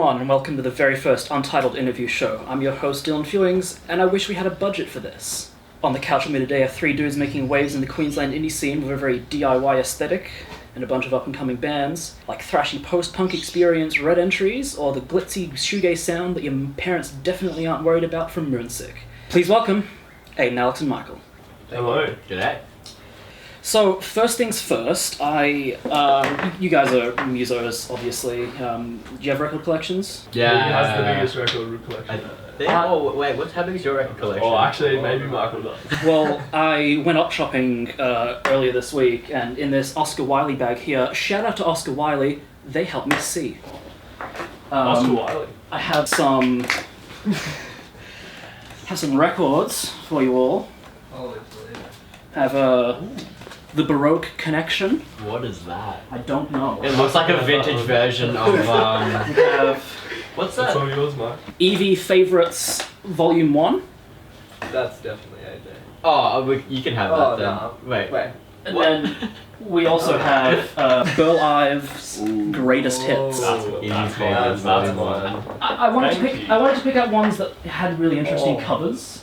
everyone, and welcome to the very first Untitled Interview Show. I'm your host, Dylan Fewings, and I wish we had a budget for this. On the couch with me today are three dudes making waves in the Queensland indie scene with a very DIY aesthetic, and a bunch of up-and-coming bands, like thrashy post-punk experience Red Entries, or the glitzy shoegaze sound that your parents definitely aren't worried about from Moonsick. Please welcome Aiden, Alex, and Michael. Hello. G'day. So, first things first, you guys are musos, obviously. Do you have record collections? Yeah. He has the biggest record collection. How big is your record collection? Oh, actually, maybe Michael does. Well, I went up shopping earlier this week, and in this Oscar Wiley bag here, shout out to Oscar Wiley, they helped me see. Oscar Wiley. I have some records for you all. Holy Have the Baroque Connection. What is that? I don't know. It looks like a vintage version of We have what's That's that? all yours, Mike. Evie Favorites Volume 1. That's definitely AJ. Oh, you can have that then. No. Wait. And then we also have Burl Ives' Greatest Hits. That's mine. I wanted Thank to pick out ones that had really interesting covers.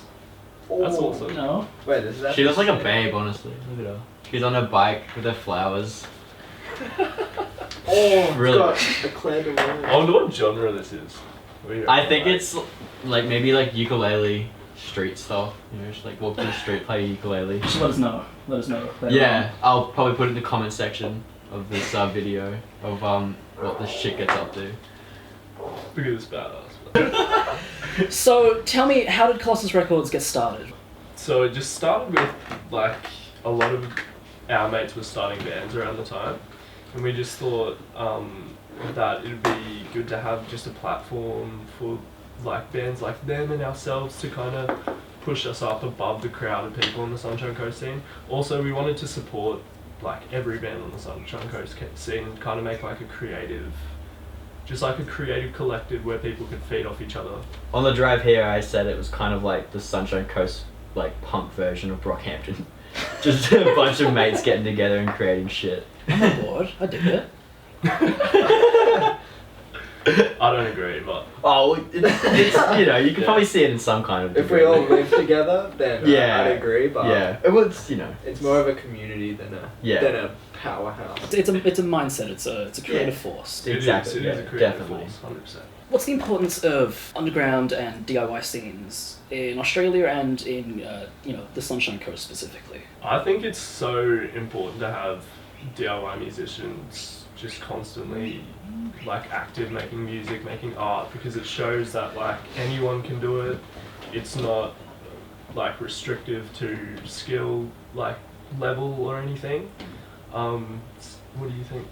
That's awesome. You know? Wait, is that? She looks like a babe, honestly. Look at her. She's on her bike with her flowers. Really? A Claire de Lune. I wonder what genre this is. I think it's like maybe like ukulele street stuff. You know, just like walk down the street, play ukulele. Just let us know. Yeah, I'll probably put it in the comment section of this video of what this shit gets up to. Look at this badass. So tell me, how did Colossus Records get started? So it just started with, like, a lot of our mates were starting bands around the time. And we just thought that it'd be good to have just a platform for like bands like them and ourselves to kind of push us up above the crowd of people on the Sunshine Coast scene. Also, we wanted to support like every band on the Sunshine Coast scene and kind of make like a creative collective where people could feed off each other. On the drive here, I said it was kind of like the Sunshine Coast like punk version of Brockhampton. Just a bunch of mates getting together and creating shit. I'm on board. I dig it. I don't agree, but It's you know, you can probably see it in some kind of If we all live together, then Yeah. I'd agree. But yeah, it was, you know, it's more of a community than a powerhouse. It's a mindset. It's a creative force. Exactly, It is a yeah, creative definitely. force, 100%. What's the importance of underground and DIY scenes in Australia and in the Sunshine Coast specifically? I think it's so important to have DIY musicians just constantly like active, making music, making art, because it shows that like anyone can do it. It's not like restrictive to skill like level or anything. What do you think?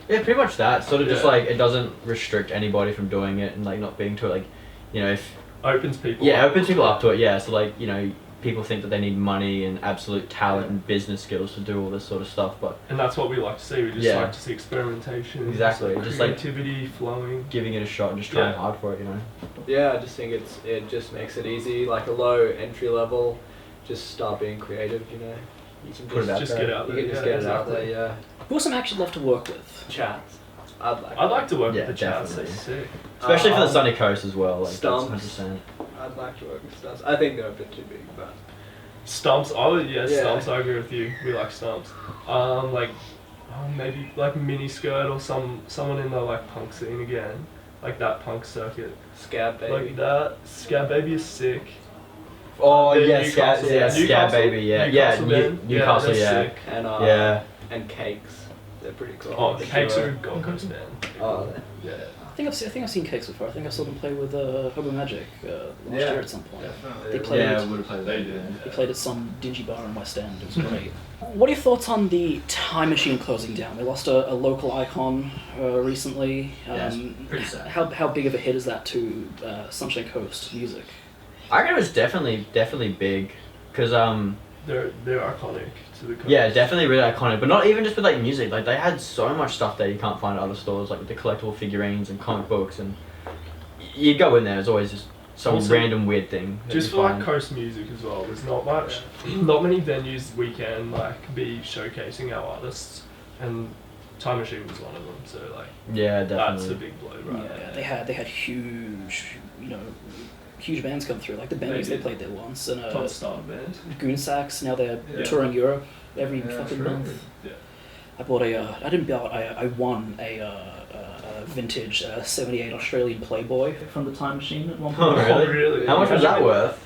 yeah, pretty much that. Sort of just Yeah. like it doesn't restrict anybody from doing it and like not being to it. Like, you know, if Opens people yeah, up. opens people up to it. Yeah, so like, you know, people think that they need money and absolute talent and business skills to do all this sort of stuff, but And that's what we like to see. We just Yeah. like to see experimentation. Exactly, just like creativity flowing. giving it a shot and just trying Yeah. hard for it, you know. Yeah, I just think it just makes it easy, like a low entry level. Just start being creative, you know. You can Put it out Just there. get out You there. can just yeah, get it out exactly. there. Yeah. Who else am I actually love to work with? Chats. I'd like to work Yeah, with the chats. definitely. They're sick. Especially for the sunny coast as well. Like Stumps. that's 100%. I'd like to work with Stumps. I think they're a bit too big, but Stumps. Yeah. Stumps. I agree with you. We like stumps. Maybe like mini skirt or someone in the like punk scene again, like that punk circuit. Scab Baby. Like that. Scab Baby is sick. Oh Then yeah, Newcastle- Scab Newcastle- Baby, yeah, Newcastle yeah, band. Newcastle, they're yeah, sick. And yeah. and Cakes. They're pretty cool. Oh, The Cakes duo. are a Gold Coast band. Oh, Yeah. I think I've seen Cakes before. I think I saw them play with Hobo Magic last Yeah. year at some point. definitely. They played. Yeah, would have played They that. did. They played at some dingy bar in West End. It was great. What are your thoughts on the Time Machine closing down? We lost a local icon recently. Yeah, it's pretty sad. How big of a hit is that to Sunshine Coast music? I reckon it was definitely big, cause They're iconic to the coast. yeah, definitely really iconic. But not even just with like music. Like they had so much stuff there you can't find at other stores, like with the collectible figurines and comic books, and you'd go in there. It's always just some Also, random weird thing. that Just you for like find. coast music as well, there's not not many venues we can like be showcasing our artists, and Time Machine was one of them. So like Yeah, that's a definitely. big blow, right? Yeah, they had huge, huge bands come through. Like the Bennies, they played there once, and Top star band. Goon Sax. Now they're Yeah. touring Europe every Yeah, fucking true. month. Yeah. I bought I didn't buy. I won a vintage '78 Australian Playboy from the Time Machine at one Oh, point. really? Oh, really? How much was that worth?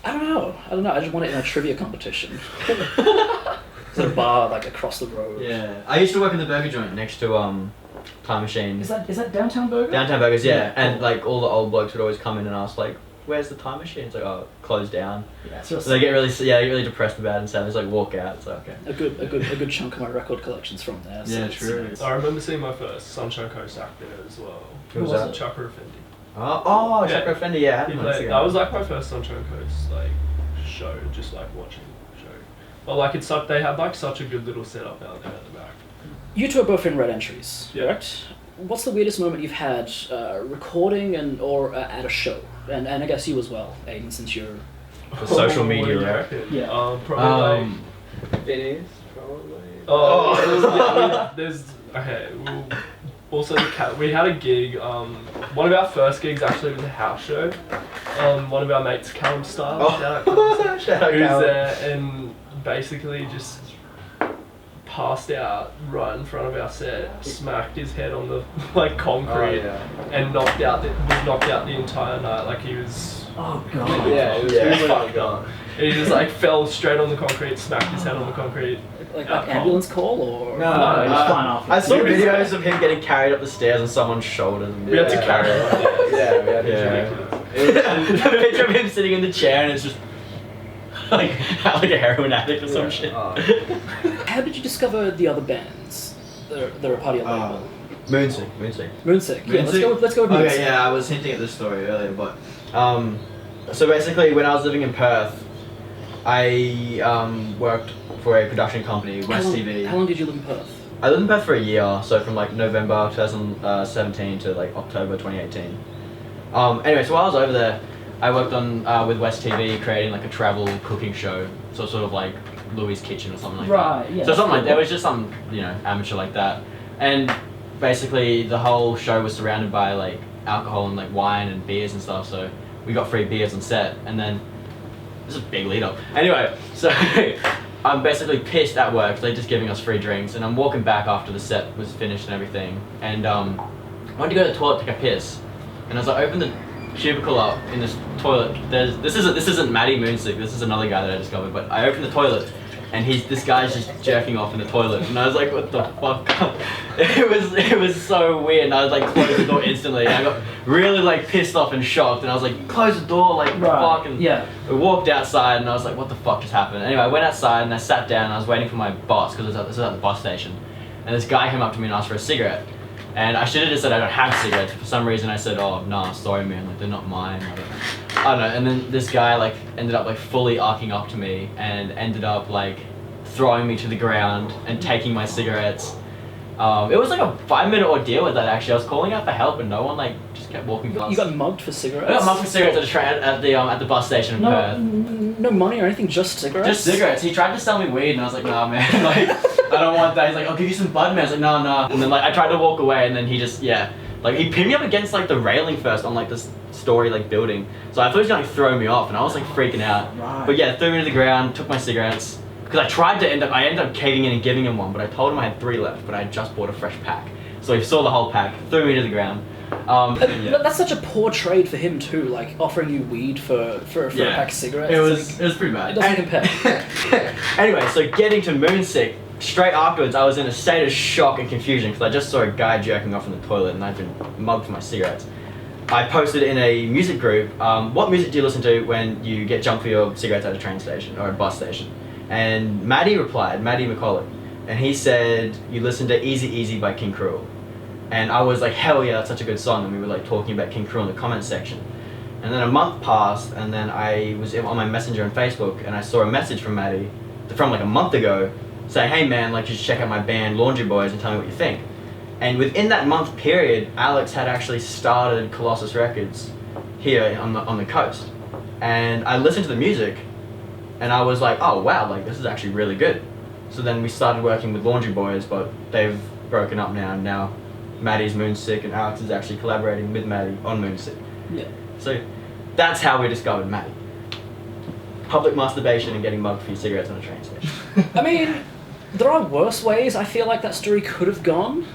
I don't know. I just won it in a trivia competition. There's a bar like across the road. Yeah. I used to work in the burger joint next to Time Machine. Is that Downtown Burger? Downtown Burgers, yeah. Yeah, And cool. like all the old blokes would always come in and ask like, "Where's the Time Machine?" It's like, "Oh, closed down." Yeah, it's So just they get really depressed about it and sad. They just like walk out. It's like, okay. a good chunk of my record collection's from there. So Yeah, it's, true. it's- I remember seeing my first Sunshine Coast act there as well. Who was that? Chakra Fendi. Oh, Yeah. Chakra Fendi, yeah. I He had played, that was like my first Sunshine Coast like show, just like watching the show. But like it's such, they had like such a good little setup out there at the back. You two are both in Red Entries, Yeah. correct? What's the weirdest moment you've had recording or at a show? And I guess you as well, Aiden, since you're... The social What do media, you right? reckon? Yeah. Probably Vinny's, probably. there's okay. Well, also we had a gig. One of our first gigs actually was a house show. One of our mates, Callum Style, shout out Callum, Shout out who's Callum. there and basically just passed out right in front of our set, smacked his head on the like concrete, and knocked out the entire night. Like he was. Oh, God. Yeah, it was Yeah. really Fucked gone. And he just like fell straight on the concrete, smacked his head on the concrete. Like Yeah, ambulance call or... No, he's flying off. I saw He was- videos of him getting carried up the stairs on someone's shoulders. And We had to Yeah. carry him. Yeah, we had to Yeah. Ridiculous. the picture of him sitting in the chair and it's just like a heroin addict or some shit. Oh. How did you discover the other bands that are part of your label? Moonsick. Moonsick. Yeah, let's go with Moonsick. Okay, yeah, I was hinting at this story earlier, but so basically when I was living in Perth, I worked for a production company, West TV. How long did you live in Perth? I lived in Perth for a year, so from like November 2017 to like October 2018. Anyway, so while I was over there, I worked on with West TV creating like a travel cooking show, so sort of like Louis Kitchen or something like Right, that. yeah, So something like cool. that. It was just some amateur like that, and basically the whole show was surrounded by like alcohol and like wine and beers and stuff. So we got free beers on set, and then this is a big lead up. Anyway, so I'm basically pissed at work. They're just giving us free drinks, and I'm walking back after the set was finished and everything. And I wanted to go to the toilet to take a piss, and as I opened the cubicle up in this toilet, this isn't Matty Moonsick. This is another guy that I discovered. But I opened the toilet, and this guy's just jerking off in the toilet, and I was like, what the fuck? It was so weird, and I was like, closed the door instantly. And I got really like pissed off and shocked, and I was like, close the door, like fuck. And Yeah. I walked outside, and I was like, what the fuck just happened? Anyway, I went outside and I sat down, and I was waiting for my boss because this was at the bus station, and this guy came up to me and asked for a cigarette. And I should have just said I don't have cigarettes. For some reason I said, oh nah, sorry man, like they're not mine. I don't know. And then this guy like ended up like fully arcing up to me and ended up like throwing me to the ground and taking my cigarettes. It was like a 5-minute ordeal with that actually. I was calling out for help and no one like just kept walking past. You got mugged for cigarettes? I got mugged for cigarettes at the bus station in No, Perth. no money or anything, just cigarettes? Just cigarettes. He tried to sell me weed and I was like, nah man, like I don't want that. He's like, I'll give you some bud man. I was like, nah. And then like I tried to walk away and then he just like he pinned me up against like the railing first on like this story like building. So I thought he was gonna like throw me off and I was like freaking out. Right. But yeah, threw me to the ground, took my cigarettes. Because I ended up caving in and giving him one, but I told him I had 3 left, but I had just bought a fresh pack. So he saw the whole pack, threw me to the ground. But that's such a poor trade for him too, like offering you weed for a pack of cigarettes. It It's was pretty bad. it doesn't compare. Anyway, so getting to Moonsick, straight afterwards I was in a state of shock and confusion because I just saw a guy jerking off in the toilet and I'd been mugged for my cigarettes. I posted in a music group, what music do you listen to when you get jumped for your cigarettes at a train station or a bus station? And Maddie replied, Maddie McCulloch, and he said, you listen to Easy Easy by King Cruel. And I was like, hell yeah, that's such a good song. And we were like talking about King Cruel in the comments section. And then a month passed, and then I was on my messenger on Facebook, and I saw a message from Maddie from like a month ago saying, hey man, like just check out my band Laundry Boys and tell me what you think. And within that month period, Alex had actually started Colossus Records here on the coast. And I listened to the music, and I was like, oh wow, like this is actually really good. So then we started working with Laundry Boys, but they've broken up now. And now Maddie's Moonsick and Alex is actually collaborating with Maddie on Moonsick. Yeah. So that's how we discovered Maddie. Public masturbation and getting mugged for your cigarettes on a train station. I mean, there are worse ways I feel like that story could have gone.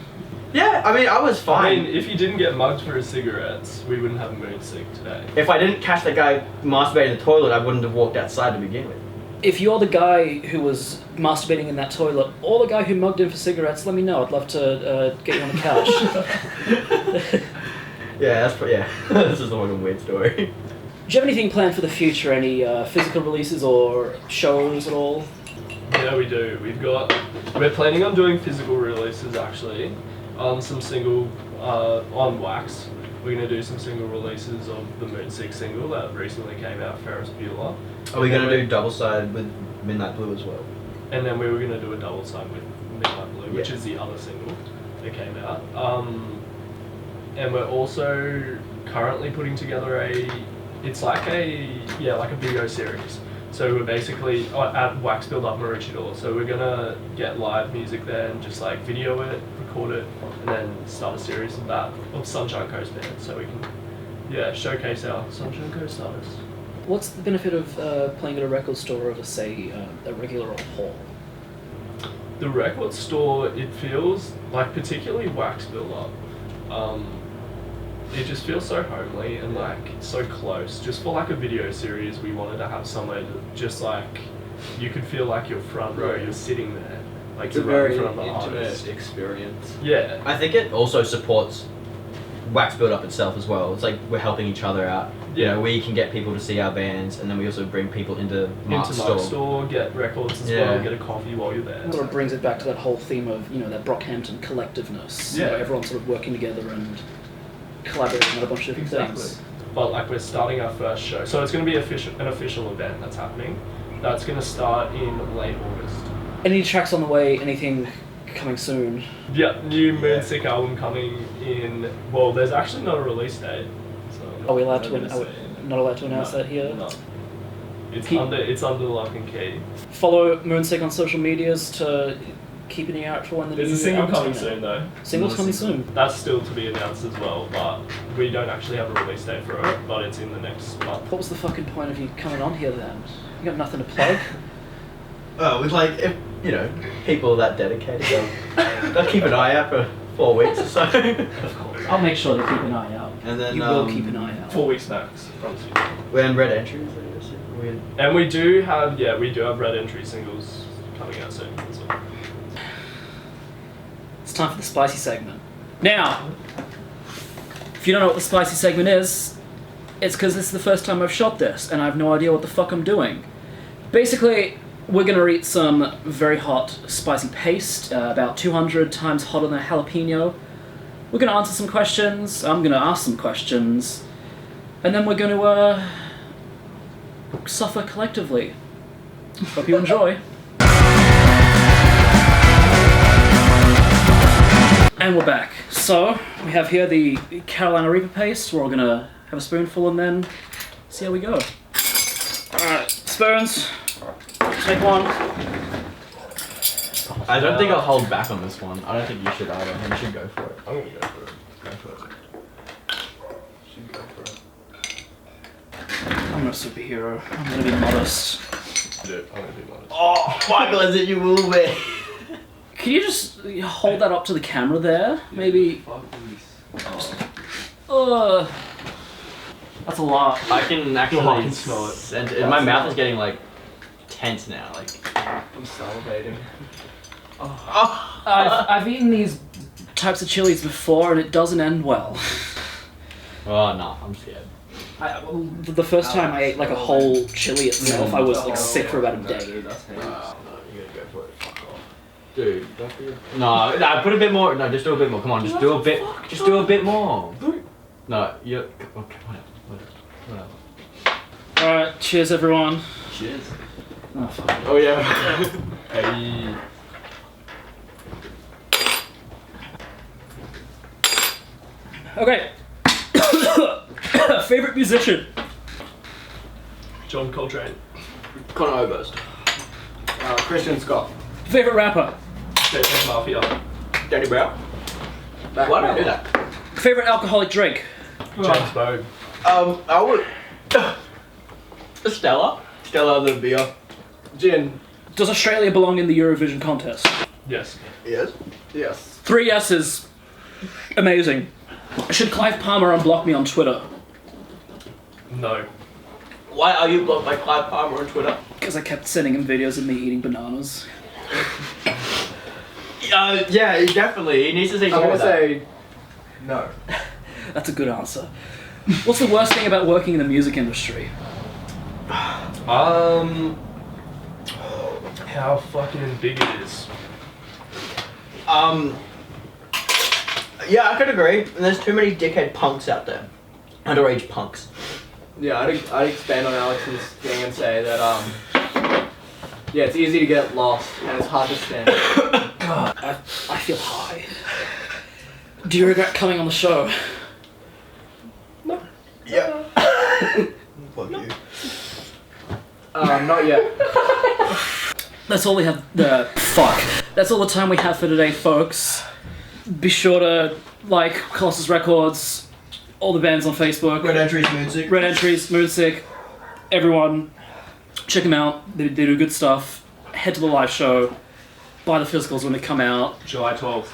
Yeah, I mean, I was fine. I mean, if you didn't get mugged for his cigarettes, we wouldn't have Moonsick today. If I didn't catch that guy masturbating in the toilet, I wouldn't have walked outside to begin with. If you're the guy who was masturbating in that toilet, or the guy who mugged him for cigarettes, let me know. I'd love to get you on the couch. Yeah, this is a fucking weird story. Do you have anything planned for the future? Any physical releases or shows at all? Yeah, we do. We're planning on doing physical releases actually. Some single on Wax. We're going to do some single releases of the Moonsick single that recently came out, Ferris Bueller. Are we going to do double-sided with Midnight Blue as well? And then we were going to do a double side with Midnight Blue, which Yeah. is the other single that came out. And we're also currently putting together it's like a video series. So we're basically at Wax Build Up Maroochydore. So we're gonna get live music there and just like video it, record it, and then start a series of Sunshine Coast bands. So we can, showcase our Sunshine Coast artists. What's the benefit of playing at a record store over, say, a regular old hall? The record store, it feels like, particularly Wax Build Up, it just feels so homely and like so close. Just for like a video series, we wanted to have somewhere to just like you could feel like you're front row, you're sitting there, like It's a you're right very in front of the intimate artist. experience. Yeah, I think it also supports Wax Build Up itself as well. It's like we're helping each other out. You Yeah. know, we can get people to see our bands, and then we also bring people into Mark's into store. Mark's store, get records as Yeah. well, get a coffee while you're there. Sort of brings it back to that whole theme of, that Brockhampton collectiveness. Yeah. Everyone's sort of working together and collaborating on a bunch of different Exactly. things. But like we're starting our first show, so it's going to be an official event that's happening. That's going to start in late August. Any tracks on the way? Anything coming soon? Yeah, new Moonsick album coming in. Well, there's actually not a release date. So Are we allowed to? I'm not Are we gonna say. not allowed to announce No, that here? No. It's Keep- under lock and key. Follow Moonsick on social medias to keep an ear out for when the There's new a single album's coming coming out. soon though. Singles coming soon. That's still to be announced as well, but we don't actually have a release date for it. But it's in the next month. What was the fucking point of you coming on here then? You got nothing to plug? Oh, with like, if, people that dedicated, they'll keep an eye out for 4 weeks or so. I'll make sure to keep an eye out. And then You will keep an eye out. 4 weeks max, promise you. we're in red entries, I guess. Weird. And we do have red entry singles coming out soon as well. It's time for the spicy segment. Now, if you don't know what the spicy segment is, it's because this is the first time I've shot this, and I have no idea what the fuck I'm doing. Basically, we're gonna eat some very hot spicy paste, about 200 times hotter than a jalapeno. We're gonna answer some questions, I'm gonna ask some questions, and then we're gonna, suffer collectively. Hope you enjoy. And we're back. So, we have here the Carolina Reaper paste. We're all gonna have a spoonful and then see how we go. Alright, spoons. Take one. I don't think I'll hold back on this one. I don't think you should either. You should go for it. I'm gonna go for it. Go for it. Should go for it. I'm not a superhero. I'm gonna be modest. Dude, I'm gonna be honest. Oh, Michael, as it you will be. Can you just hold that up to the camera there? Maybe. Fuck this. That's a lot. I can actually I can smell it. My mouth is getting like tense now. Like, I'm salivating. I've eaten these types of chilies before and it doesn't end well. oh no, I'm scared. The first time I ate like a whole chili itself, I was like sick for about a day. Dude, that's No, hands. you're gonna go for it. Fuck off. Dude, no, put a bit more. No, just do a bit more. Come on, just do a bit. Just do a bit more. No, you. Okay, whatever. Alright, cheers everyone. Cheers. Oh, fuck. Oh yeah. Hey. Okay. Favorite musician? John Coltrane. Connor Oberst. Christian Scott. Favorite rapper? Deadlift Mafia. Danny Brown. Why don't I do that? Favorite alcoholic drink? James Bone. I would. Stella. Stella the beer. Gin. Does Australia belong in the Eurovision contest? Yes. Yes. Yes. 3 yeses. Amazing. Should Clive Palmer unblock me on Twitter? No. Why are you blocked by Clive Palmer on Twitter? Because I kept sending him videos of me eating bananas. Yeah, definitely. He needs to say I'm more gonna of that. say no. That's a good answer. What's the worst thing about working in the music industry? How fucking big it is. Yeah, I could agree. And there's too many dickhead punks out there. Underage punks. Yeah, I'd expand on Alex's thing and say that yeah, it's easy to get lost and it's hard to stand. God, I feel high. Do you regret coming on the show? Yeah. Fuck you. Not yet. That's all we have. Fuck. That's all the time we have for today, folks. Be sure to like Colossus Records, all the bands on Facebook. Red Entries, Moonsick. Red Entries, Moonsick, everyone. Check them out. They do good stuff. Head to the live show. Buy the physicals when they come out. July 12th.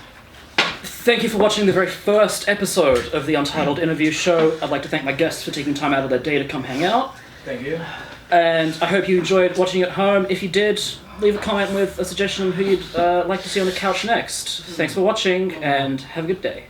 Thank you for watching the very first episode of the Untitled Interview Show. I'd like to thank my guests for taking time out of their day to come hang out. Thank you. And I hope you enjoyed watching at home. If you did, leave a comment with a suggestion of who you'd like to see on the couch next. Thanks for watching, and have a good day.